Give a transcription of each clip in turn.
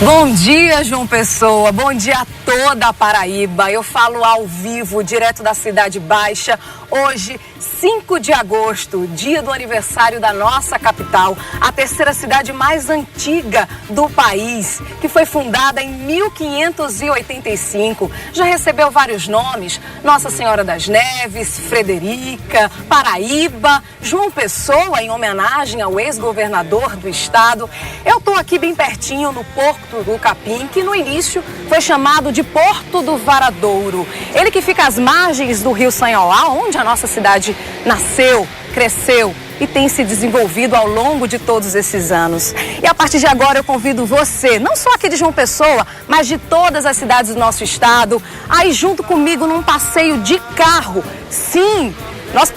Bom dia, João Pessoa. Bom dia a toda a Paraíba. Eu falo ao vivo, direto da Cidade Baixa. Hoje, 5 de agosto, dia do aniversário da nossa capital, a terceira cidade mais antiga do país, que foi fundada em 1585. Já recebeu vários nomes: Nossa Senhora das Neves, Frederica, Paraíba, João Pessoa, em homenagem ao ex-governador do estado. Eu estou aqui bem pertinho no Porto do Capim, que no início foi chamado de Porto do Varadouro. Ele que fica às margens do Rio Sanhoá, onde a nossa cidade nasceu, cresceu e tem se desenvolvido ao longo de todos esses anos. E a partir de agora eu convido você, não só aqui de João Pessoa, mas de todas as cidades do nosso estado, a ir junto comigo num passeio de carro. Sim, nós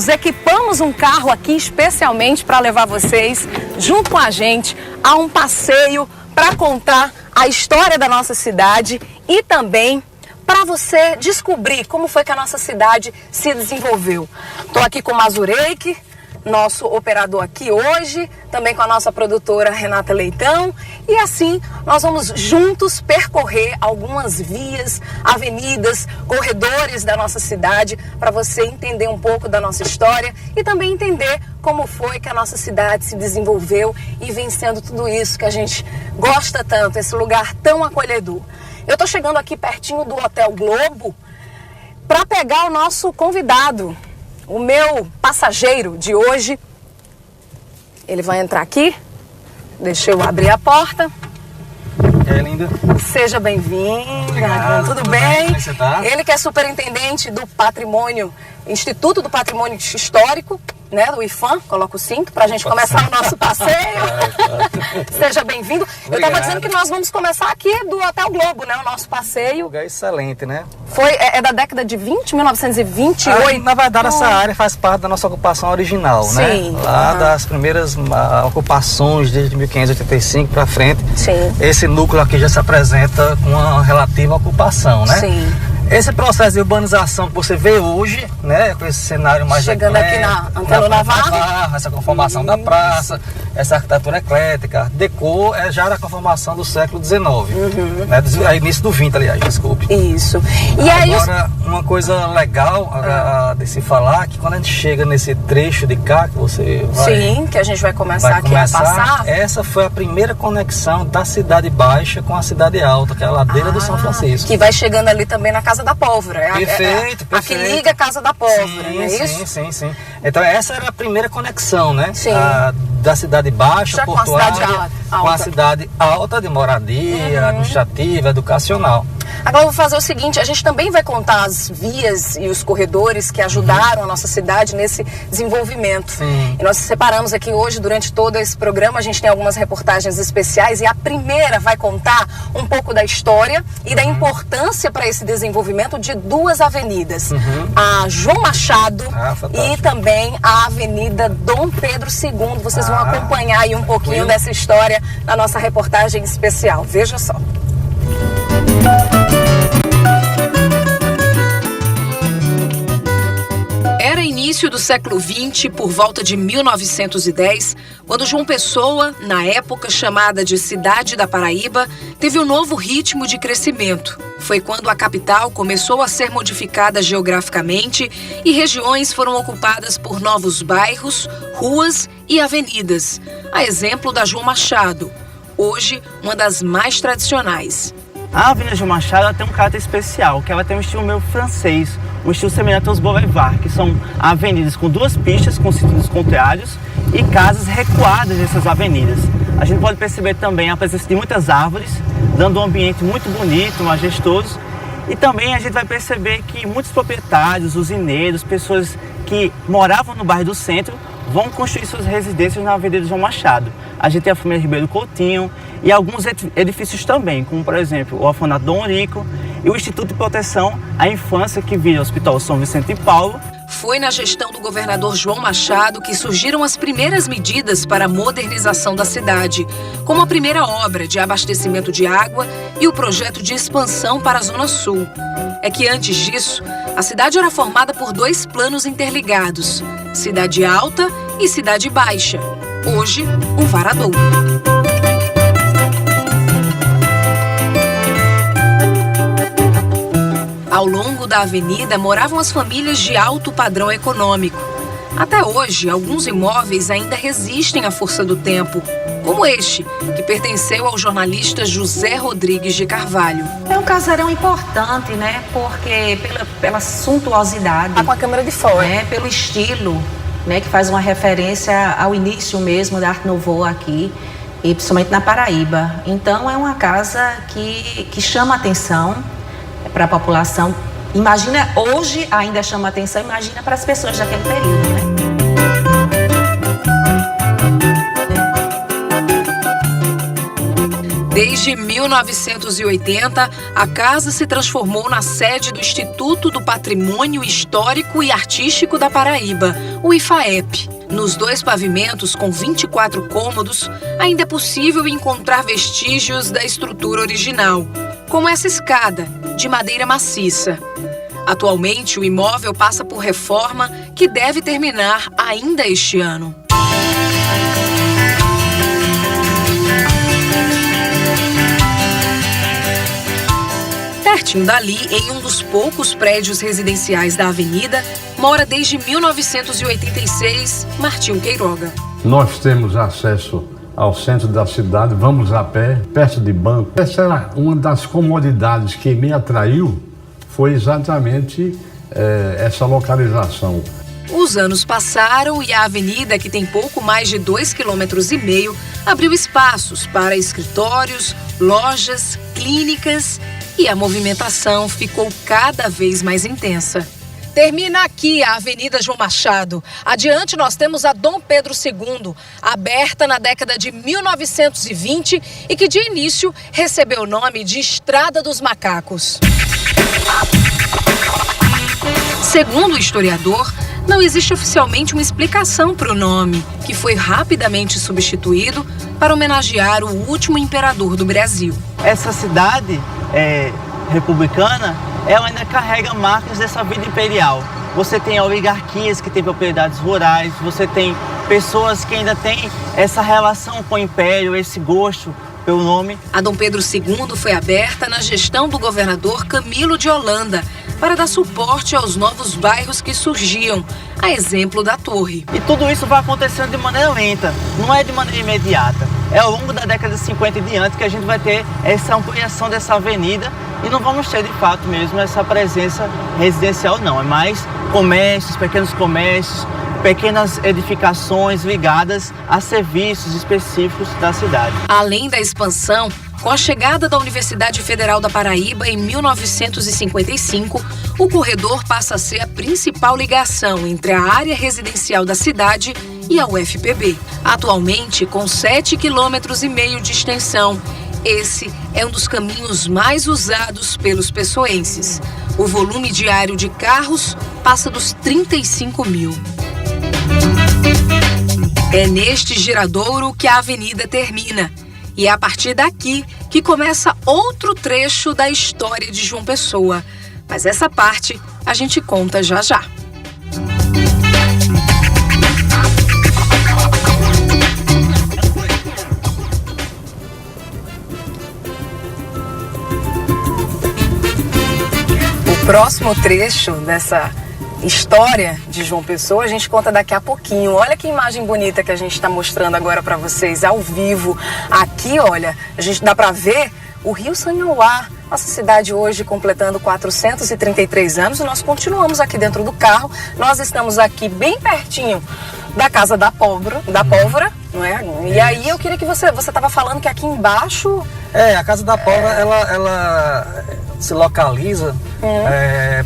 equipamos um carro aqui especialmente para levar vocês, junto com a gente, a um passeio para contar a história da nossa cidade e também para você descobrir como foi que a nossa cidade se desenvolveu. Estou aqui com o Mazureik, nosso operador aqui hoje, também com a nossa produtora Renata Leitão, e assim nós vamos juntos percorrer algumas vias, avenidas, corredores da nossa cidade, para você entender um pouco da nossa história e também entender como foi que a nossa cidade se desenvolveu e vem sendo tudo isso que a gente gosta tanto, esse lugar tão acolhedor. Eu estou chegando aqui pertinho do Hotel Globo para pegar o nosso convidado, o meu passageiro de hoje. Ele vai entrar aqui. Deixa eu abrir a porta. É, linda. Seja bem-vindo. Tudo bem? Como você tá? Ele que é superintendente do Patrimônio, Instituto do Patrimônio Histórico, né, do IFAM. Coloca o cinto para a gente começar o nosso passeio. Seja bem-vindo. Eu estava dizendo que nós vamos começar aqui do Hotel Globo, né, o nosso passeio. Lugar excelente, né? É da década de 1928. Na verdade, essa área faz parte da nossa ocupação original, né? Sim. Lá das primeiras ocupações, desde 1585 para frente. Sim. Esse núcleo aqui já se apresenta com uma relativa ocupação, né? Sim. Esse processo de urbanização que você vê hoje, né, com esse cenário mais chegando aqui na Antônio Navarro, essa conformação da praça, essa arquitetura eclética, decor já era a conformação do século XIX, né, início do XX, aliás, desculpe. Isso. E agora, uma coisa legal de se falar, que quando a gente chega nesse trecho de cá, que você vai... Sim, que a gente vai começar aqui a passar. Essa foi a primeira conexão da Cidade Baixa com a Cidade Alta, que é a ladeira do São Francisco. Que vai chegando ali também na Casa da Pólvora. Perfeito. A que liga a Casa da Pólvora, não é isso? Sim. Então essa era a primeira conexão, né? Sim. Da Cidade Baixa, portuária, com a Cidade Alta de moradia, administrativa, educacional. Agora eu vou fazer o seguinte, a gente também vai contar as vias e os corredores que ajudaram a nossa cidade nesse desenvolvimento. Sim. E nós separamos aqui hoje, durante todo esse programa, a gente tem algumas reportagens especiais e a primeira vai contar um pouco da história e da importância para esse desenvolvimento de duas avenidas. A João Machado e também a Avenida Dom Pedro II. Vocês vão acompanhar aí um pouquinho dessa história na nossa reportagem especial. Veja só. Era início do século XX, por volta de 1910, quando João Pessoa, na época chamada de Cidade da Paraíba, teve um novo ritmo de crescimento. Foi quando a capital começou a ser modificada geograficamente e regiões foram ocupadas por novos bairros, ruas e avenidas, a exemplo da João Machado, hoje uma das mais tradicionais. A Avenida João Machado tem um caráter especial, que ela tem um estilo meio francês, um estilo semelhante aos boulevards, que são avenidas com duas pistas com sentidos contrários e casas recuadas nessas avenidas. A gente pode perceber também a presença de muitas árvores, dando um ambiente muito bonito, majestoso. E também a gente vai perceber que muitos proprietários, usineiros, pessoas que moravam no bairro do centro, vão construir suas residências na Avenida João Machado. A gente tem a família Ribeiro Coutinho e alguns edifícios também, como por exemplo o Orfanato Dom Eurico e o Instituto de Proteção à Infância, que vira o Hospital São Vicente e Paulo. Foi na gestão do governador João Machado que surgiram as primeiras medidas para a modernização da cidade, como a primeira obra de abastecimento de água e o projeto de expansão para a Zona Sul. É que antes disso, a cidade era formada por dois planos interligados, Cidade Alta e Cidade Baixa. Hoje, um varadouro. Ao longo da avenida moravam as famílias de alto padrão econômico. Até hoje, alguns imóveis ainda resistem à força do tempo, como este, que pertenceu ao jornalista José Rodrigues de Carvalho. É um casarão importante, né? Porque pela suntuosidade. Tá com a câmera de fora. Pelo estilo, né? Que faz uma referência ao início mesmo da Art Nouveau aqui, e principalmente na Paraíba. Então, é uma casa que chama atenção para a população. Imagina, hoje ainda chama atenção, imagina para as pessoas daquele período, né? Desde 1980, a casa se transformou na sede do Instituto do Patrimônio Histórico e Artístico da Paraíba, o IFAEP. Nos 2 pavimentos, com 24 cômodos, ainda é possível encontrar vestígios da estrutura original, como essa escada, de madeira maciça. Atualmente, o imóvel passa por reforma que deve terminar ainda este ano. Pertinho dali, em um dos poucos prédios residenciais da avenida, mora desde 1986 Martinho Queiroga. Nós temos acesso ao centro da cidade, vamos a pé, perto de banco. Essa era uma das comodidades que me atraiu, foi exatamente essa localização. Os anos passaram e a avenida, que tem pouco mais de 2,5 km, abriu espaços para escritórios, lojas, clínicas e a movimentação ficou cada vez mais intensa. Termina aqui a Avenida João Machado. Adiante nós temos a Dom Pedro II, aberta na década de 1920 e que de início recebeu o nome de Estrada dos Macacos. Segundo o historiador, não existe oficialmente uma explicação para o nome, que foi rapidamente substituído para homenagear o último imperador do Brasil. Essa cidade republicana, ela ainda carrega marcas dessa vida imperial. Você tem oligarquias que têm propriedades rurais, você tem pessoas que ainda têm essa relação com o império, esse gosto pelo nome. A Dom Pedro II foi aberta na gestão do governador Camilo de Holanda para dar suporte aos novos bairros que surgiam, a exemplo da Torre. E tudo isso vai acontecendo de maneira lenta, não é de maneira imediata. É ao longo da década de 50 e diante que a gente vai ter essa ampliação dessa avenida e não vamos ter de fato mesmo essa presença residencial não, é mais comércios, pequenos comércios, pequenas edificações ligadas a serviços específicos da cidade. Além da expansão, com a chegada da Universidade Federal da Paraíba em 1955, o corredor passa a ser a principal ligação entre a área residencial da cidade e a UFPB. Atualmente, com 7,5 km de extensão, esse é um dos caminhos mais usados pelos pessoenses. O volume diário de carros passa dos 35 mil. É neste giradouro que a avenida termina. E é a partir daqui que começa outro trecho da história de João Pessoa. Mas essa parte a gente conta já já. O próximo trecho dessa história de João Pessoa a gente conta daqui a pouquinho. Olha que imagem bonita que a gente está mostrando agora para vocês ao vivo. Aqui, olha, a gente dá para ver o Rio Sanhoá, nossa cidade hoje completando 433 anos. E nós continuamos aqui dentro do carro. Nós estamos aqui bem pertinho da Casa da Pólvora, não é? E aí eu queria que você estava falando que aqui embaixo... A Casa da Pólvora, ela se localiza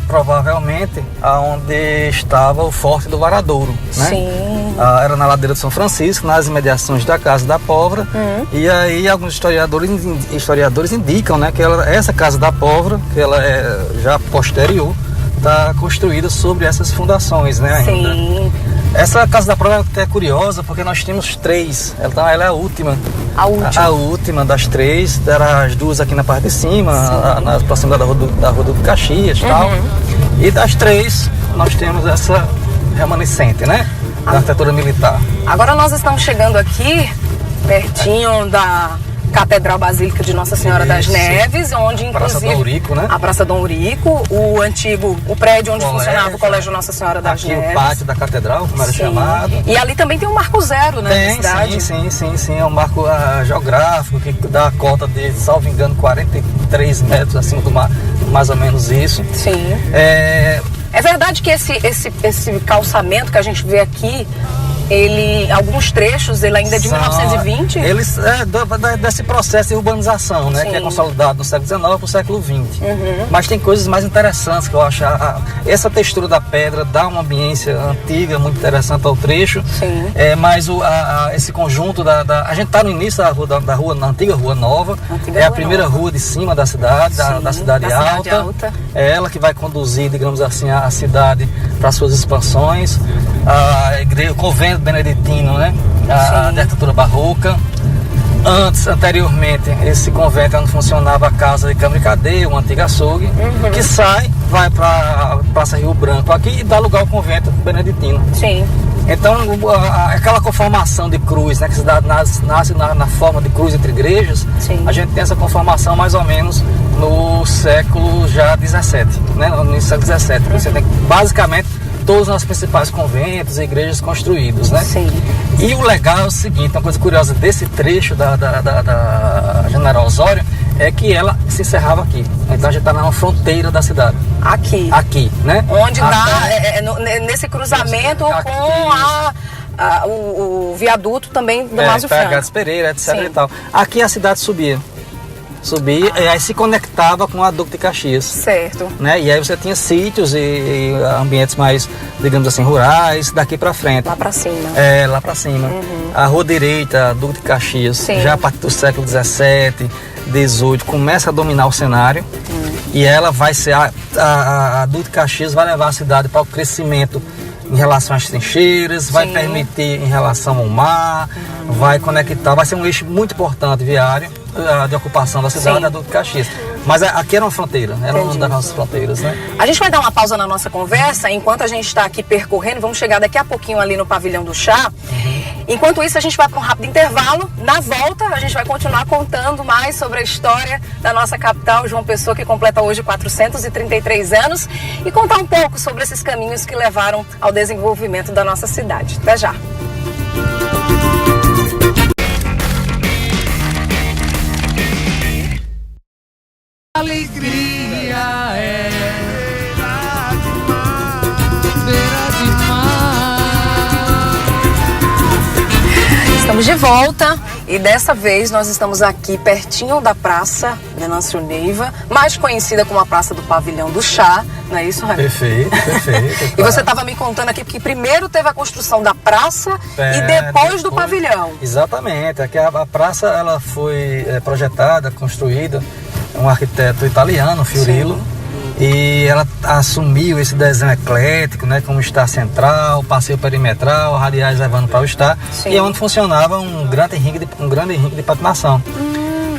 provavelmente aonde estava o Forte do Varadouro, né? Sim. Era na ladeira de São Francisco, nas imediações da Casa da Pólvora. E aí alguns historiadores indicam, né, que essa Casa da Pólvora, que ela é já posterior, está construída sobre essas fundações, né, ainda. Sim. Essa Casa da Pólvora é curiosa porque nós temos 3. Ela é a última. A última das 3. Eram as 2 aqui na parte de cima, na proximidade da Rua do Caxias e tal. E das 3 nós temos essa remanescente, né? Da arquitetura militar. Agora nós estamos chegando aqui pertinho Catedral Basílica de Nossa Senhora das Neves, onde inclusive Praça Dom Eurico, né? A Praça Dom Eurico, o prédio onde funcionava o Colégio Nossa Senhora das Neves. Aqui o pátio da Catedral, como era chamado. E ali também tem um marco zero, né? Sim, é um marco geográfico que dá a cota de, salvo engano, 43 metros acima do mar, mais ou menos isso. Sim. É verdade que esse calçamento que a gente vê aqui, alguns trechos, ele ainda é de 1920? Eles desse processo de urbanização, né? Que é consolidado no século XIX para o século XX. Mas tem coisas mais interessantes que eu acho. Essa textura da pedra dá uma ambiência antiga, muito interessante ao trecho. Sim. Mas esse conjunto a gente está no início da rua, na antiga Rua Nova. É a primeira rua de cima da cidade, da cidade alta. É ela que vai conduzir, digamos assim, a cidade para suas expansões. O convento beneditino, né? A arquitetura barroca. Anteriormente, esse convento onde funcionava a casa de câmara e cadeia, um antigo açougue, que vai para Praça Rio Branco aqui e dá lugar ao convento beneditino. Sim. Então, aquela conformação de cruz, né, que a cidade nasce na forma de cruz entre igrejas, a gente tem essa conformação mais ou menos no século já 17, né, no século 17. Você tem basicamente todos os nossos principais conventos e igrejas construídos, né? Sim. E o legal é o seguinte, uma coisa curiosa desse trecho da General Osório é que ela se encerrava aqui. Então a gente está na fronteira da cidade. Aqui, né? Onde dá, nesse cruzamento com o viaduto também do Márcio Franco. Gades Pereira, etc. e tal. Aqui a cidade subia e aí se conectava com a Duque de Caxias. Certo. Né? E aí você tinha sítios e ambientes mais, digamos assim, rurais, daqui para frente. Lá para cima. Lá para cima. A rua direita, a Duque de Caxias, já a partir do século 17, 18, começa a dominar o cenário. E ela vai ser, a Duque de Caxias vai levar a cidade para o crescimento em relação às trincheiras, vai permitir em relação ao mar, vai conectar, vai ser um eixo muito importante viário de ocupação da cidade da Duque de Caxias. Mas aqui era uma fronteira, era uma das nossas fronteiras, né? A gente vai dar uma pausa na nossa conversa, enquanto a gente está aqui percorrendo, vamos chegar daqui a pouquinho ali no Pavilhão do Chá. Enquanto isso, a gente vai para um rápido intervalo. Na volta, a gente vai continuar contando mais sobre a história da nossa capital, João Pessoa, que completa hoje 433 anos, e contar um pouco sobre esses caminhos que levaram ao desenvolvimento da nossa cidade. Até já! Alegria é beira de mar. Estamos de volta e dessa vez nós estamos aqui pertinho da Praça Venâncio Neiva, mais conhecida como a Praça do Pavilhão do Chá, não é isso, Raimundo? Perfeito. E você estava me contando aqui que primeiro teve a construção da praça e depois do pavilhão. Exatamente, aqui a praça ela foi projetada, construída, um arquiteto italiano, Fiorillo, e ela assumiu esse desenho eclético, né, como estar central, passeio perimetral, radiais levando para o estar, e é onde funcionava um grande ringue de patinação.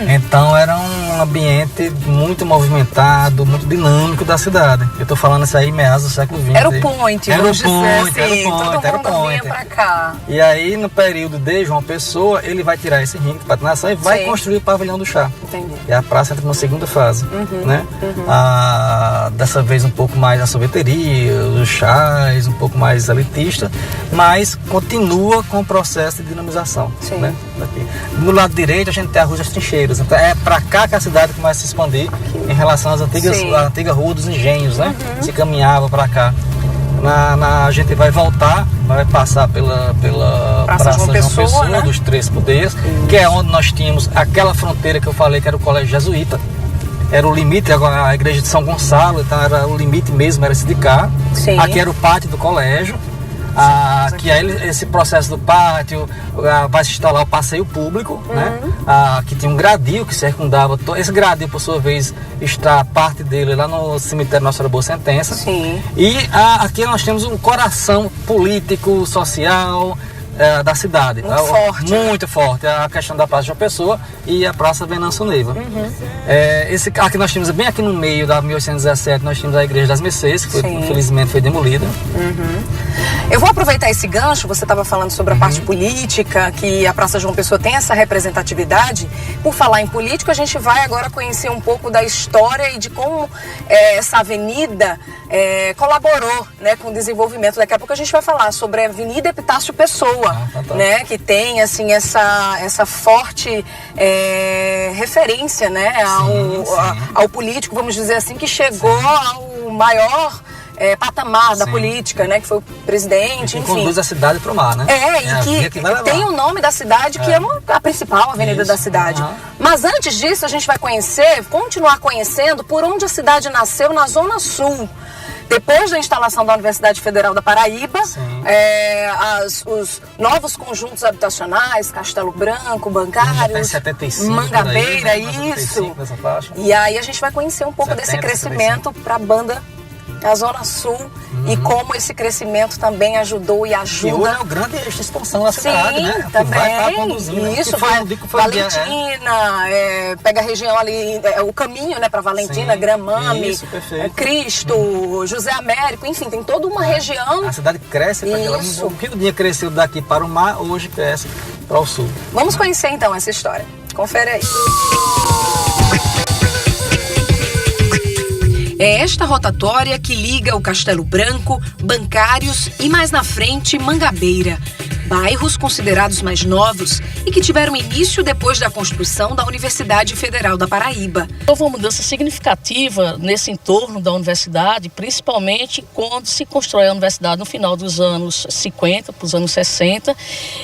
Então era um ambiente muito movimentado, muito dinâmico da cidade. Eu estou falando isso aí em meados do século XX. Era o point, era o ponto, vinha pra cá. E aí no período de João Pessoa, ele vai tirar esse ringue de patinação e vai construir o Pavilhão do Chá. Entendi. E a praça entra na segunda fase, né? Dessa vez um pouco mais a sorveteria, os chás, um pouco mais elitista, mas continua com o processo de dinamização, né? No lado direito a gente tem a Rua das Trincheiras. Então é para cá que a cidade começa a se expandir em relação às à antiga Rua dos Engenhos, né? Se caminhava para cá. A gente vai voltar, vai passar pela Praça João Pessoa, né? Dos Três Poderes, que é onde nós tínhamos aquela fronteira que eu falei que era o Colégio Jesuíta. Era o limite, agora a igreja de São Gonçalo, então era o limite mesmo, era esse de cá. Aqui era o pátio do colégio. Que aí esse processo do pátio vai se instalar o passeio público, né? Que tinha um gradil que circundava esse gradil, por sua vez, está parte dele lá no cemitério Nossa Senhora Boa Sentença. E aqui nós temos um coração político, social, da cidade. Muito forte. Muito forte. A questão da Praça João Pessoa e a Praça Venâncio Neiva. Aqui nós tínhamos, bem aqui no meio da 1817, nós tínhamos a Igreja das Mercês, que infelizmente foi demolida. Eu vou aproveitar esse gancho, você estava falando sobre a parte política, que a Praça João Pessoa tem essa representatividade. Por falar em político, a gente vai agora conhecer um pouco da história e de como essa avenida colaborou, né, com o desenvolvimento. Daqui a pouco a gente vai falar sobre a Avenida Epitácio Pessoa, né, que tem assim, essa forte referência, né, ao político, vamos dizer assim, que chegou ao maior patamar da política, né, que foi o presidente, enfim. Conduz a cidade para o mar, né? E que tem o nome da cidade, que é a principal avenida da cidade. Mas antes disso, a gente vai continuar conhecendo por onde a cidade nasceu na Zona Sul. Depois da instalação da Universidade Federal da Paraíba, os novos conjuntos habitacionais, Castelo Branco, Bancários, 75, Mangabeira, aí, né? 75 nessa faixa. E aí a gente vai conhecer um pouco desse crescimento para a banda a Zona Sul e como esse crescimento também ajudou e ajuda. E hoje é uma grande expansão da cidade, né? Também. Vai conduzindo. Isso, Valentina, pega a região ali, o caminho, né, para Valentina, Gramame, Cristo, José Américo, enfim, tem toda uma região. A cidade cresce, o que o dia cresceu daqui para o mar, hoje cresce para o sul. Vamos conhecer então essa história. Confere aí. É esta rotatória que liga o Castelo Branco, Bancários e mais na frente Mangabeira, bairros considerados mais novos e que tiveram início depois da construção da Universidade Federal da Paraíba. Houve uma mudança significativa nesse entorno da universidade, principalmente quando se constrói a universidade no final dos anos 50 para os anos 60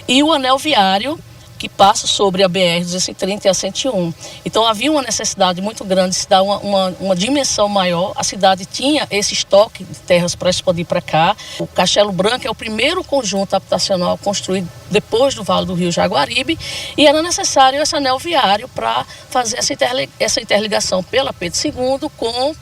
e o anel viário que passa sobre a BR-230 e a 101. Então havia uma necessidade muito grande de se dar uma dimensão maior. A cidade tinha esse estoque de terras para expandir para cá. O Castelo Branco é o primeiro conjunto habitacional construído depois do Vale do Rio Jaguaribe e era necessário esse anel viário para fazer essa interligação pela Pedro II com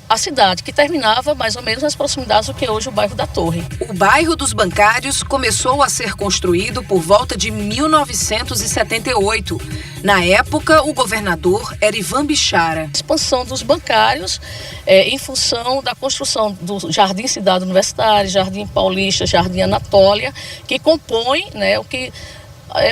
a cidade, que terminava mais ou menos nas proximidades do que é hoje o bairro da Torre. O bairro dos Bancários começou a ser construído por volta de 1978. Na época, o governador era Ivan Bichara. A expansão dos bancários em função da construção do Jardim Cidade Universitária, Jardim Paulista, Jardim Anatólia, que compõem, né, o que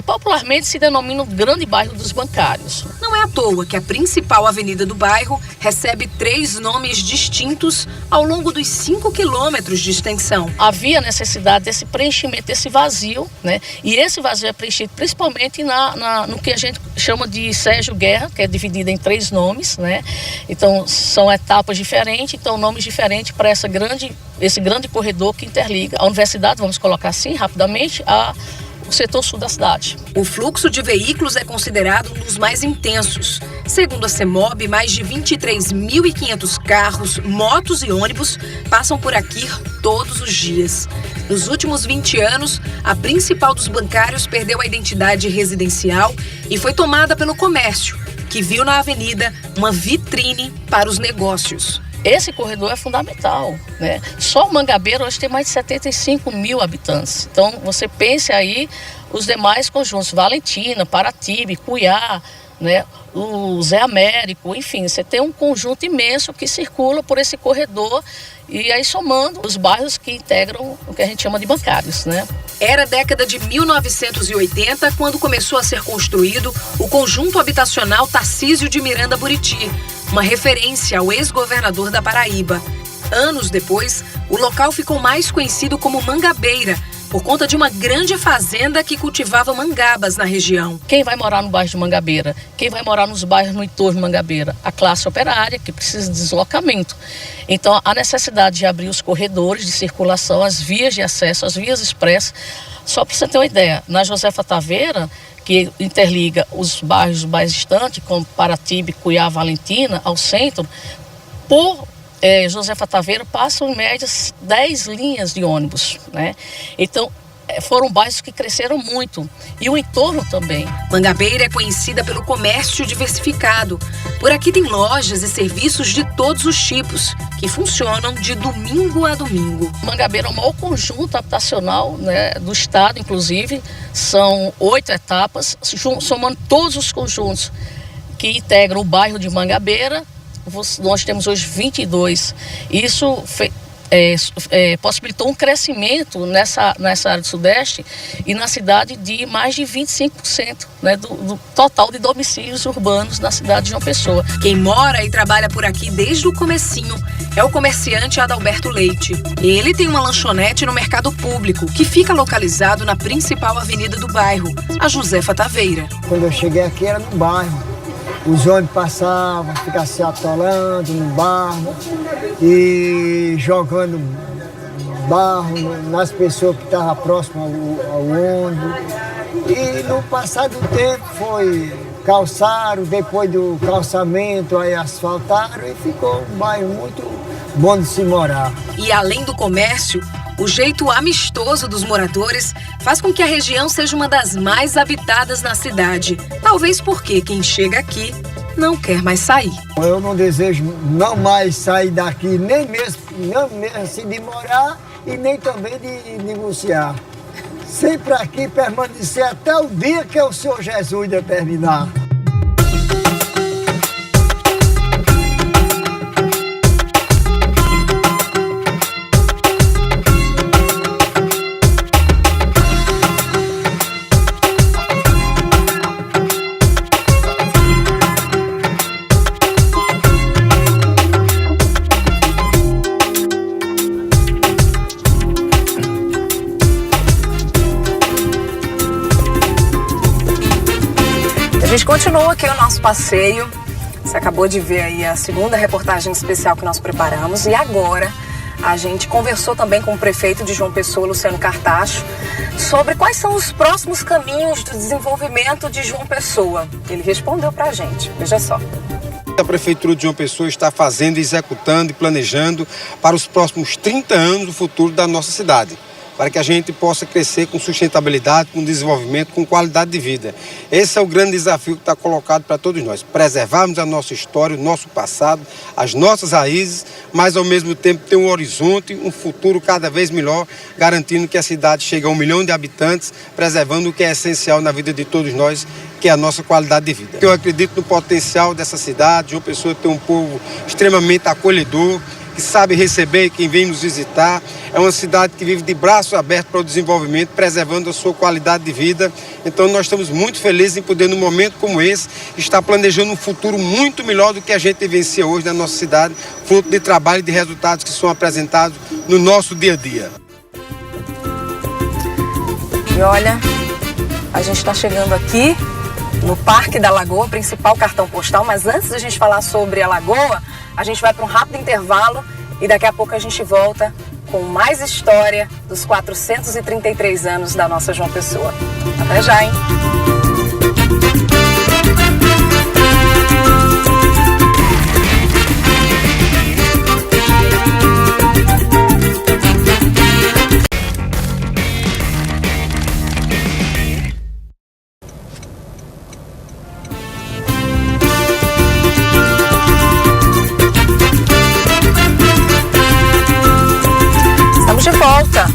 popularmente se denomina o grande bairro dos Bancários. Não é à toa que a principal avenida do bairro recebe 3 nomes distintos ao longo dos 5 quilômetros de extensão. Havia necessidade desse preenchimento, desse vazio, né? E esse vazio é preenchido principalmente no que a gente chama de Sérgio Guerra, que é dividido em 3 nomes, né? Então são etapas diferentes, então nomes diferentes para esse grande corredor que interliga a universidade, vamos colocar assim rapidamente, o setor sul da cidade. O fluxo de veículos é considerado um dos mais intensos. Segundo a CEMOB, mais de 23.500 carros, motos e ônibus passam por aqui todos os dias. Nos últimos 20 anos, a principal dos bancários perdeu a identidade residencial e foi tomada pelo comércio, que viu na avenida uma vitrine para os negócios. Esse corredor é fundamental, né? Só o Mangabeira hoje tem mais de 75 mil habitantes. Então, você pense aí os demais conjuntos, Valentina, Paratibe, Cuiá, né? O Zé Américo, enfim, você tem um conjunto imenso que circula por esse corredor e aí somando os bairros que integram o que a gente chama de bancários, né? Era a década de 1980 quando começou a ser construído o conjunto habitacional Tarcísio de Miranda Buriti, uma referência ao ex-governador da Paraíba. Anos depois, o local ficou mais conhecido como Mangabeira, por conta de uma grande fazenda que cultivava mangabas na região. Quem vai morar no bairro de Mangabeira? Quem vai morar nos bairros no entorno de Mangabeira? A classe operária, que precisa de deslocamento. Então, a necessidade de abrir os corredores de circulação, as vias de acesso, as vias expressas. Só para você ter uma ideia, na Josefa Taveira, que interliga os bairros mais distantes, como Paratibe, Cuiá, Valentina, ao centro, por Josefa Taveira passam em média 10 linhas de ônibus, né? Então, foram bairros que cresceram muito. E o entorno também. Mangabeira é conhecida pelo comércio diversificado. Por aqui tem lojas e serviços de todos os tipos, que funcionam de domingo a domingo. Mangabeira é o maior conjunto habitacional, né, do estado, inclusive. São 8 etapas, somando todos os conjuntos que integram o bairro de Mangabeira. Nós temos hoje 22. Isso possibilitou um crescimento nessa área do Sudeste e na cidade de mais de 25%, né, do total de domicílios urbanos na cidade de João Pessoa. Quem mora e trabalha por aqui desde o comecinho é o comerciante Adalberto Leite. Ele tem uma lanchonete no Mercado Público, que fica localizado na principal avenida do bairro, a Josefa Taveira. Quando eu cheguei aqui era no bairro. Os ônibus passavam, ficavam se atolando no barro e jogando barro nas pessoas que estavam próximas ao ônibus. E no passar do tempo calçaram, depois do calçamento aí asfaltaram e ficou um bairro muito bom de se morar. E além do comércio, o jeito amistoso dos moradores faz com que a região seja uma das mais habitadas na cidade. Talvez porque quem chega aqui não quer mais sair. Eu não desejo não mais sair daqui, nem mesmo assim de morar e nem também de negociar. Sempre aqui permanecer até o dia que o Senhor Jesus determinar. A gente continua aqui o nosso passeio. Você acabou de ver aí a segunda reportagem especial que nós preparamos. E agora a gente conversou também com o prefeito de João Pessoa, Luciano Cartacho, sobre quais são os próximos caminhos do desenvolvimento de João Pessoa. Ele respondeu pra gente. Veja só. A Prefeitura de João Pessoa está fazendo, executando e planejando para os próximos 30 anos o futuro da nossa cidade, para que a gente possa crescer com sustentabilidade, com desenvolvimento, com qualidade de vida. Esse é o grande desafio que está colocado para todos nós. Preservarmos a nossa história, o nosso passado, as nossas raízes, mas ao mesmo tempo ter um horizonte, um futuro cada vez melhor, garantindo que a cidade chegue a 1 milhão de habitantes, preservando o que é essencial na vida de todos nós, que é a nossa qualidade de vida. Eu acredito no potencial dessa cidade. João Pessoa tem um povo extremamente acolhedor, que sabe receber quem vem nos visitar. É uma cidade que vive de braços abertos para o desenvolvimento, preservando a sua qualidade de vida. Então nós estamos muito felizes em poder, num momento como esse, estar planejando um futuro muito melhor do que a gente vivencia hoje na nossa cidade, fruto de trabalho e de resultados que são apresentados no nosso dia a dia. E olha, a gente está chegando aqui no Parque da Lagoa, principal cartão postal, mas antes da gente falar sobre a Lagoa, a gente vai para um rápido intervalo e daqui a pouco a gente volta com mais história dos 433 anos da nossa João Pessoa. Até já, hein? De volta,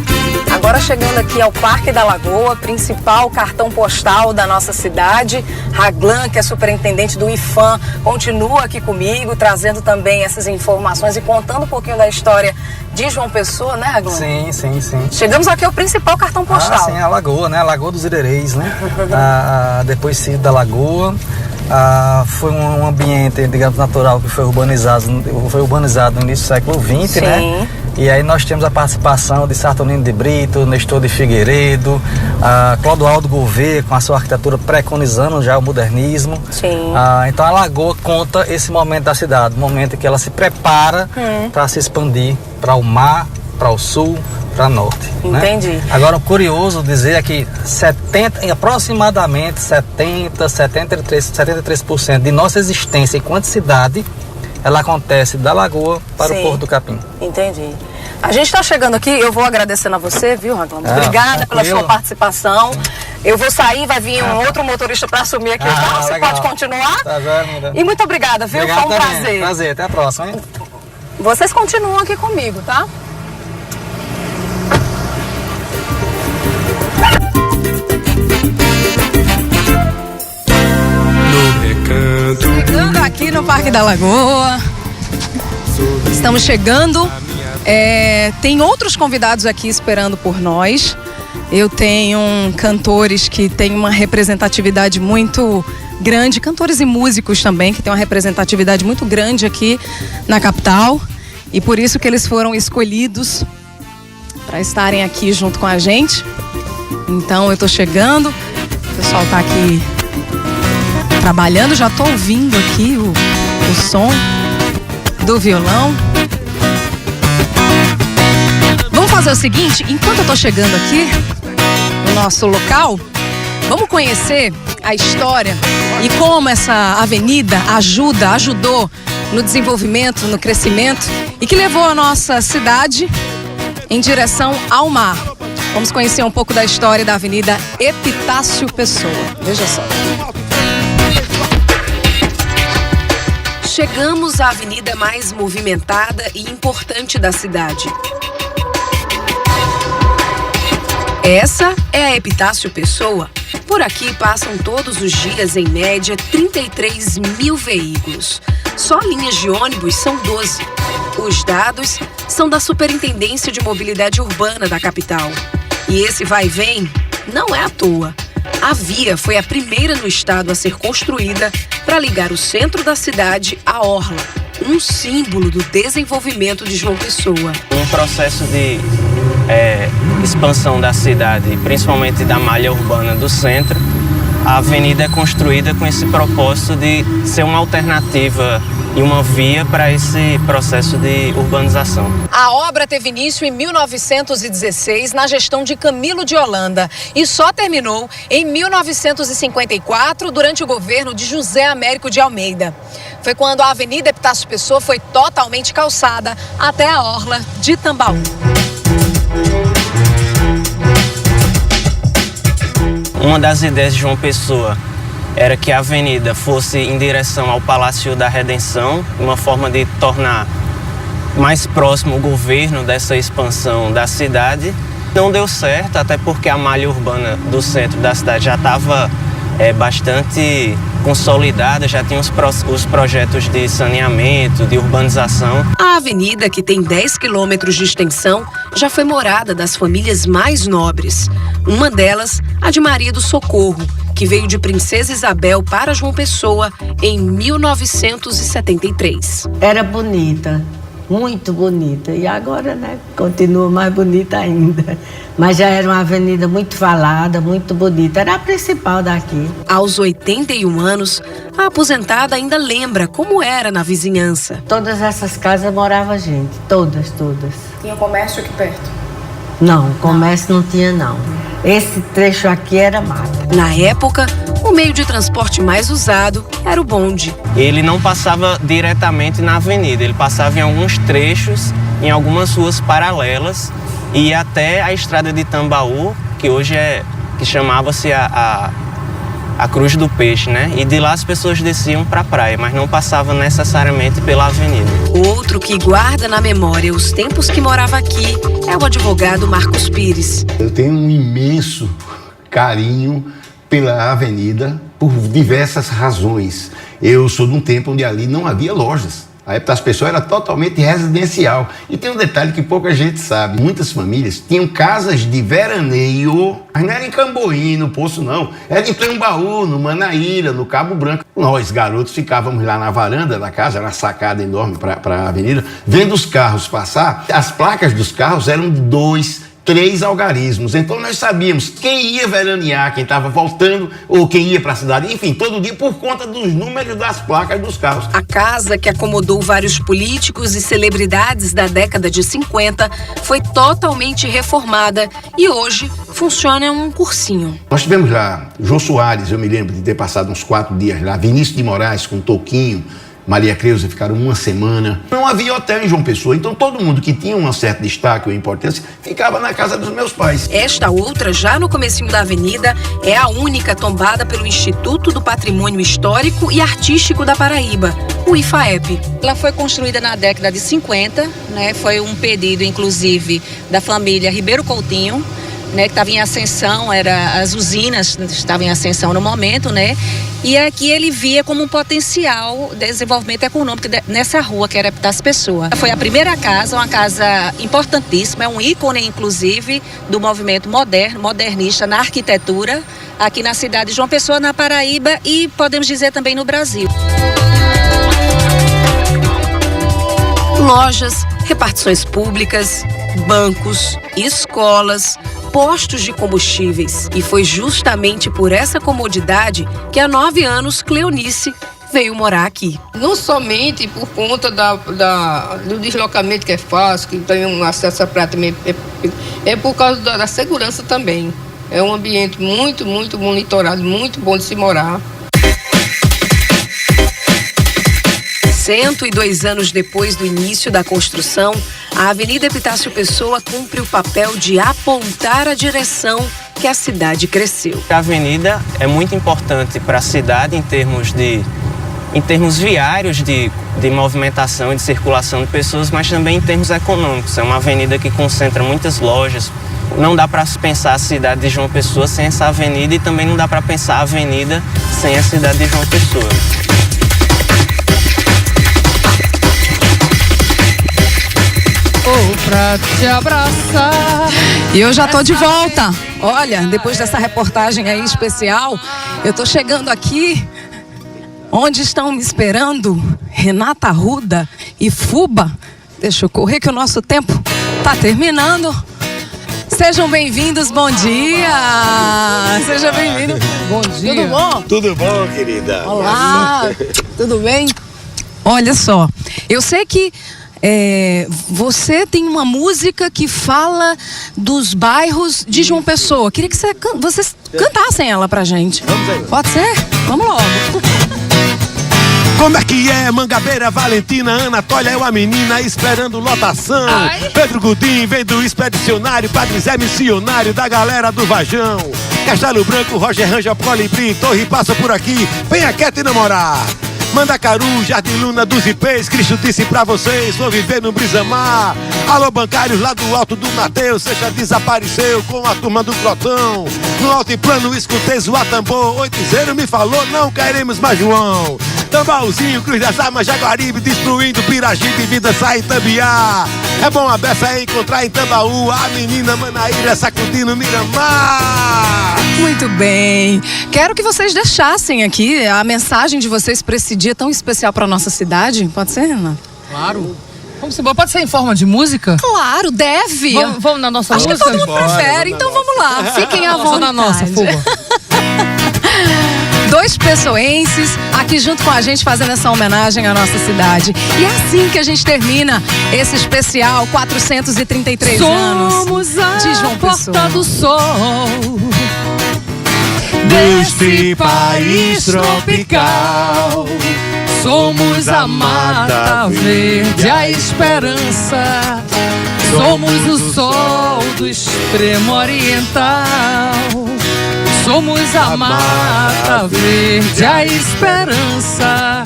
agora chegando aqui ao Parque da Lagoa, principal cartão postal da nossa cidade. Raglan, que é superintendente do IFAM, continua aqui comigo, trazendo também essas informações e contando um pouquinho da história de João Pessoa, né, Raglan? Sim. Chegamos aqui ao principal cartão postal. Sim, a Lagoa, né? A Lagoa dos Irereis, né? Depois sítio da Lagoa. Foi um ambiente, digamos, natural que foi urbanizado no início do século XX, Sim. Né? E aí nós temos a participação de Saturnino de Brito, Nestor de Figueiredo, Clodoaldo Gouveia, com a sua arquitetura preconizando já o modernismo. Sim. Então a Lagoa conta esse momento da cidade, o momento em que ela se prepara para se expandir para o mar, para o sul, para o norte. Entendi. Né? Agora, o curioso dizer é que aproximadamente 73% de nossa existência enquanto cidade ela acontece da Lagoa para o Porto do Capim. Entendi. A gente está chegando aqui, eu vou agradecendo a você, viu, Rangel? Obrigada pela sua participação. Eu vou sair, vai vir um outro motorista para assumir aqui o carro. Você pode continuar? Tá, já, e muito obrigada, viu? Obrigado, foi um prazer. Prazer, até a próxima, hein? Vocês continuam aqui comigo, tá? Chegando aqui no Parque da Lagoa. Estamos chegando. Tem outros convidados aqui esperando por nós. Eu tenho cantores que têm uma representatividade muito grande, cantores e músicos também, que têm uma representatividade muito grande aqui na capital. E por isso que eles foram escolhidos para estarem aqui junto com a gente. Então eu tô chegando, o pessoal tá aqui trabalhando, já tô ouvindo aqui o som do violão. Vamos fazer o seguinte, enquanto eu tô chegando aqui no nosso local, vamos conhecer a história e como essa avenida ajudou no desenvolvimento, no crescimento e que levou a nossa cidade em direção ao mar. Vamos conhecer um pouco da história da Avenida Epitácio Pessoa. Veja só. Chegamos à avenida mais movimentada e importante da cidade. Essa é a Epitácio Pessoa. Por aqui passam todos os dias, em média, 33 mil veículos. Só linhas de ônibus são 12. Os dados são da Superintendência de Mobilidade Urbana da capital. E esse vai e vem não é à toa. A via foi a primeira no estado a ser construída para ligar o centro da cidade à orla, um símbolo do desenvolvimento de João Pessoa. Um processo de expansão da cidade, principalmente da malha urbana do centro, a avenida é construída com esse propósito de ser uma alternativa e uma via para esse processo de urbanização. A obra teve início em 1916, na gestão de Camilo de Holanda, e só terminou em 1954, durante o governo de José Américo de Almeida. Foi quando a Avenida Epitácio Pessoa foi totalmente calçada até a orla de Tambaú. Uma das ideias de João Pessoa era que a avenida fosse em direção ao Palácio da Redenção, uma forma de tornar mais próximo o governo dessa expansão da cidade. Não deu certo, até porque a malha urbana do centro da cidade já estava bastante consolidada, já tinha os projetos de saneamento, de urbanização. A avenida, que tem 10 quilômetros de extensão, já foi morada das famílias mais nobres. Uma delas, a de Maria do Socorro, que veio de Princesa Isabel para João Pessoa em 1973. Era bonita, muito bonita. E agora, né, continua mais bonita ainda. Mas já era uma avenida muito falada, muito bonita. Era a principal daqui. Aos 81 anos, a aposentada ainda lembra como era na vizinhança. Todas essas casas morava gente, todas. Tinha comércio aqui perto? Não, comércio não tinha não. Esse trecho aqui era mata. Na época, o meio de transporte mais usado era o bonde. Ele não passava diretamente na avenida, ele passava em alguns trechos, em algumas ruas paralelas, e até a estrada de Tambaú, que hoje que chamava-se a Cruz do Peixe, né? E de lá as pessoas desciam para a praia, mas não passavam necessariamente pela avenida. Outro que guarda na memória os tempos que morava aqui é o advogado Marcos Pires. Eu tenho um imenso carinho pela avenida por diversas razões. Eu sou de um tempo onde ali não havia lojas. A Epitácio Pessoa era totalmente residencial. E tem um detalhe que pouca gente sabe. Muitas famílias tinham casas de veraneio, mas não era em Camboim, no Poço, não. Era em Tambaú, no Manaíra, no Cabo Branco. Nós, garotos, ficávamos lá na varanda da casa, era uma sacada enorme para a avenida, vendo os carros passar. As placas dos carros eram de 2, 3 algarismos. Então nós sabíamos quem ia veranear, quem estava voltando ou quem ia para a cidade, enfim, todo dia por conta dos números das placas dos carros. A casa, que acomodou vários políticos e celebridades da década de 50, foi totalmente reformada e hoje funciona um cursinho. Nós tivemos lá Jô Soares, eu me lembro de ter passado uns 4 dias lá, Vinícius de Moraes com Toquinho, Maria Creuza ficaram uma semana. Não havia hotel em João Pessoa, então todo mundo que tinha um certo destaque ou importância ficava na casa dos meus pais. Esta outra, já no comecinho da avenida, é a única tombada pelo Instituto do Patrimônio Histórico e Artístico da Paraíba, o IFAEP. Ela foi construída na década de 50, né? Foi um pedido, inclusive, da família Ribeiro Coutinho, né, que estava em ascensão, as usinas estavam em ascensão no momento, né? E aqui ele via como um potencial desenvolvimento econômico nessa rua, que era Epitácio Pessoa. Foi a primeira casa, uma casa importantíssima, é um ícone, inclusive, do movimento modernista na arquitetura, aqui na cidade de João Pessoa, na Paraíba e, podemos dizer, também no Brasil. Lojas, repartições públicas, bancos, escolas, postos de combustíveis. E foi justamente por essa comodidade que há 9 anos Cleonice veio morar aqui. Não somente por conta do deslocamento que é fácil, que tem um acesso à praia também, é por causa da segurança também. É um ambiente muito, muito monitorado, muito bom de se morar. 102 anos depois do início da construção, a Avenida Epitácio Pessoa cumpre o papel de apontar a direção que a cidade cresceu. A avenida é muito importante para a cidade em termos viários de movimentação e de circulação de pessoas, mas também em termos econômicos. É uma avenida que concentra muitas lojas. Não dá para pensar a cidade de João Pessoa sem essa avenida e também não dá para pensar a avenida sem a cidade de João Pessoa. Pra te abraçar. E eu já tô de volta. Olha, depois dessa reportagem aí especial, eu tô chegando aqui onde estão me esperando Renata Arruda e Fuba. Deixa eu correr que o nosso tempo tá terminando. Sejam bem-vindos, bom dia! Seja bem-vindo. Bom dia. Tudo bom? Tudo bom, querida. Olá, tudo bem? Olha só, eu sei que você tem uma música que fala dos bairros de João Pessoa. Queria que vocês cantassem ela pra gente. Vamos aí. Pode ser? Vamos logo. Como é que é? Mangabeira, Valentina, Anatólia, eu a menina esperando lotação. Ai. Pedro Gudim vem do expedicionário, Padre Zé missionário da galera do Vajão. Castelo Branco, Roger Ranja, Colibri, Torre passa por aqui, venha quieto e namorar. Mandacaru, Jardim Luna dos Ipês, Cristo disse pra vocês, vou viver no Brisamar. Alô bancários lá do Alto do Mateus, você já desapareceu com a turma do Crotão. No altiplano escutei zoar tambor, oitizeiro me falou, não queremos mais João. Tambaúzinho, Cruz das Armas, Jaguaribe, destruindo Pirajibe, vida sai Tambiá. É bom a beça encontrar em Tambaú, a menina Manaíra sacudindo Miramar. Muito bem. Quero que vocês deixassem aqui a mensagem de vocês para esse dia tão especial para nossa cidade. Pode ser, Renan? Claro. Vamos embora. Pode ser em forma de música? Claro, deve. Vamos na nossa música? Acho que todo mundo prefere, então vamos lá. Fiquem à vontade. Na nossa, Fuba. 2 pessoenses aqui junto com a gente fazendo essa homenagem à nossa cidade. E é assim que a gente termina esse especial 433 anos de João Pessoa. Porta do Sol deste país tropical. Somos a mata verde, a esperança. Somos o sol do extremo oriental. Somos a mata verde, a esperança.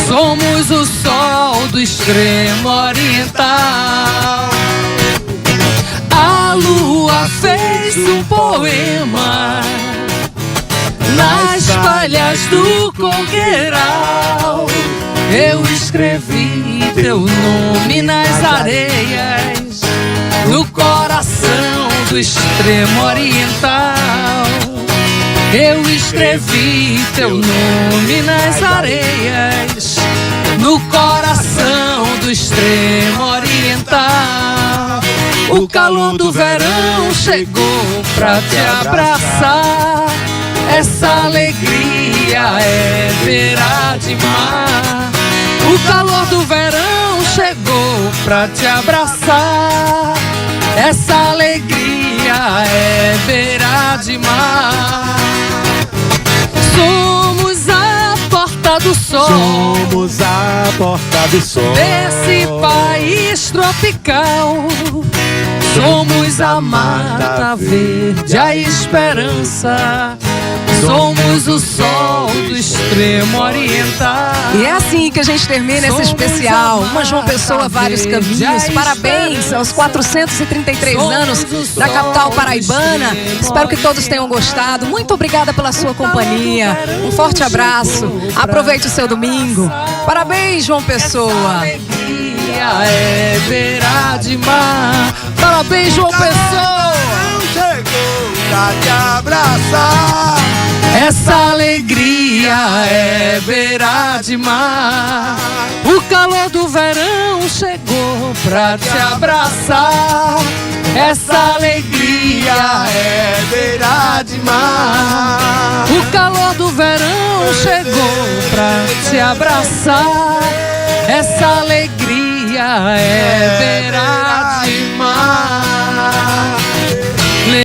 Somos o sol do extremo oriental. A lua fez um poema nas palhas do coqueiral. Eu escrevi teu nome nas areias do coração do extremo oriental. Eu escrevi teu nome nas areias no coração do extremo oriental. O calor do verão chegou pra te abraçar. Essa alegria é beira de mar. O calor do verão chegou pra te abraçar. Essa alegria é beira de mar. Somos a porta porta do sol. Somos a porta do sol. Desse país tropical, somos a mata verde, a esperança. Somos o sol do extremo oriental. E é assim que a gente termina esse especial. Uma João Pessoa, vários caminhos. Parabéns aos 433 anos da capital paraibana. Espero que todos tenham gostado. Muito obrigada pela sua companhia. Um forte abraço. Aproveite o seu domingo. Parabéns, João Pessoa. É beira de mar. Parabéns, João Pessoa. Chegou pra te abraçar. Essa alegria é beira de mar. O calor do verão chegou pra te abraçar. Essa alegria é beira de mar. O calor do verão chegou pra te abraçar. Essa alegria é beira de mar.